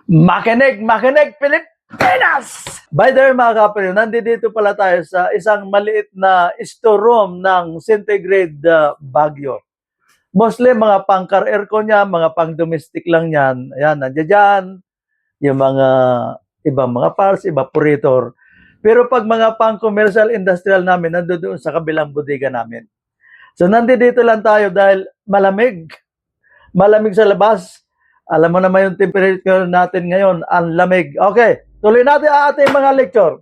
Makinig, Pilipinas! By the way, mga kapatid, nandito pala tayo sa isang maliit na storeroom ng Centigrade Baguio. Mostly mga pang-car aircon niya, mga pang-domestic lang yan. Ayan, nandiyan dyan. Yung mga ibang mga parts, evaporator. Pero pag mga pang-commercial industrial namin, nandoon sa kabilang bodega namin. So nandito lang tayo dahil malamig. Malamig sa labas. Alam mo naman yung temperature natin ngayon, ang lamig. Okay, tuloy natin ang ating mga lecture.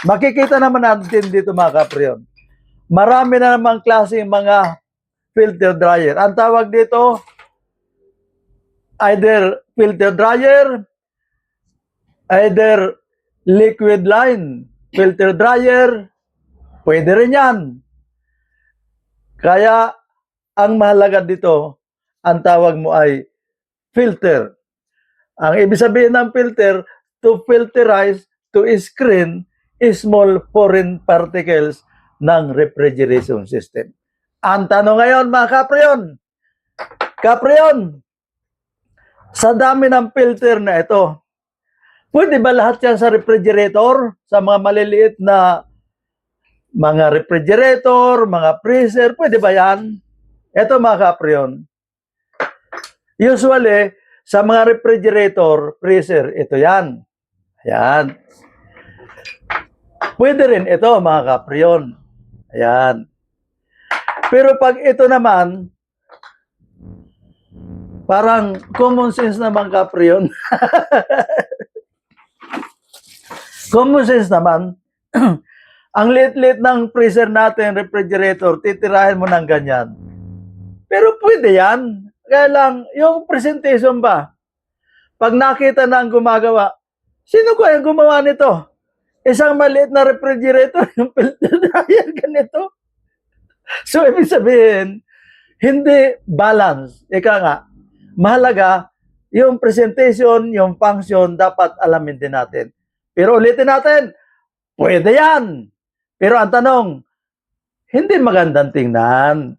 Makikita naman natin dito mga kapriyon. Marami na namang klaseng mga filter dryer. Ang tawag dito, either filter dryer, either liquid line, filter dryer, pwede rin yan. Kaya, ang mahalaga dito, ang tawag mo ay filter. Ang ibig sabihin ng filter, to filterize, to screen small foreign particles ng refrigeration system. Ang tanong ngayon mga kapriyon, sa dami ng filter na ito, pwede ba lahat yan sa refrigerator? Sa mga maliliit na mga refrigerator, mga freezer, pwede ba yan? Ito mga kapriyon, usually, sa mga refrigerator, freezer, ito yan. Ayan. Pwede rin ito, mga kapriyon. Ayan. Pero pag ito naman, parang common sense naman, kapriyon. Common sense naman. Ang liit-liit ng freezer natin, refrigerator, titirahin mo ng ganyan. Pero pwede yan. Kaya lang, yung presentation ba, pag nakita na ang gumagawa, sino ko yung gumawa nito? Isang maliit na refrigerator, yung filter dryer, ganito. So, ibig sabihin, hindi balance. Ika nga, mahalaga, yung presentation, yung function, dapat alamin din natin. Pero ulitin natin, pwede yan. Pero ang tanong, hindi magandang tingnan.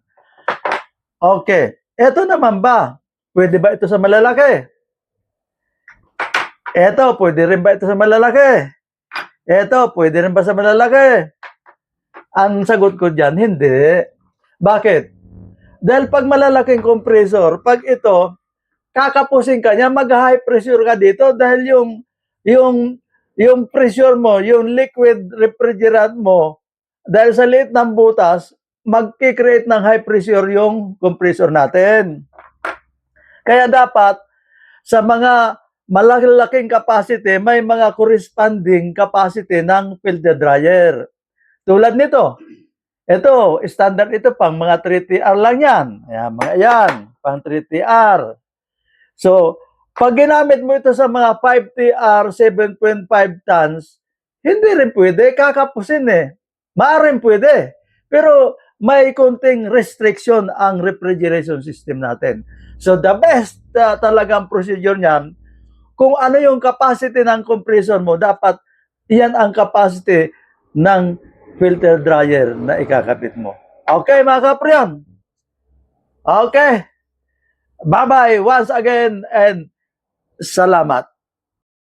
Okay. Ito naman ba? Pwede ba ito sa malalaki? Ito, pwede rin ba ito sa malalaki? Ito, pwede rin ba sa malalaki? Ang sagot ko dyan, hindi. Bakit? Dahil pag malalaking compressor, pag ito, kakapusin ka niya, mag-high pressure ka dito dahil yung pressure mo, yung liquid refrigerant mo, dahil sa liit ng butas, mag-create ng high pressure yung compressor natin. Kaya dapat, sa mga malalaking capacity, may mga corresponding capacity ng filter dryer. Tulad nito, ito, standard ito, pang mga 3TR lang yan. Ayan, mga yan, pang 3TR. So, pag ginamit mo ito sa mga 5TR, 7.5 tons, hindi rin pwede, kakapusin eh. Maaaring pwede. Pero, may konting restriction ang refrigeration system natin. So, the best talagang procedure niyan, kung ano yung capacity ng compressor mo, dapat iyan ang capacity ng filter dryer na ikakabit mo. Okay, mga kapriyon? Okay. Bye-bye once again and salamat.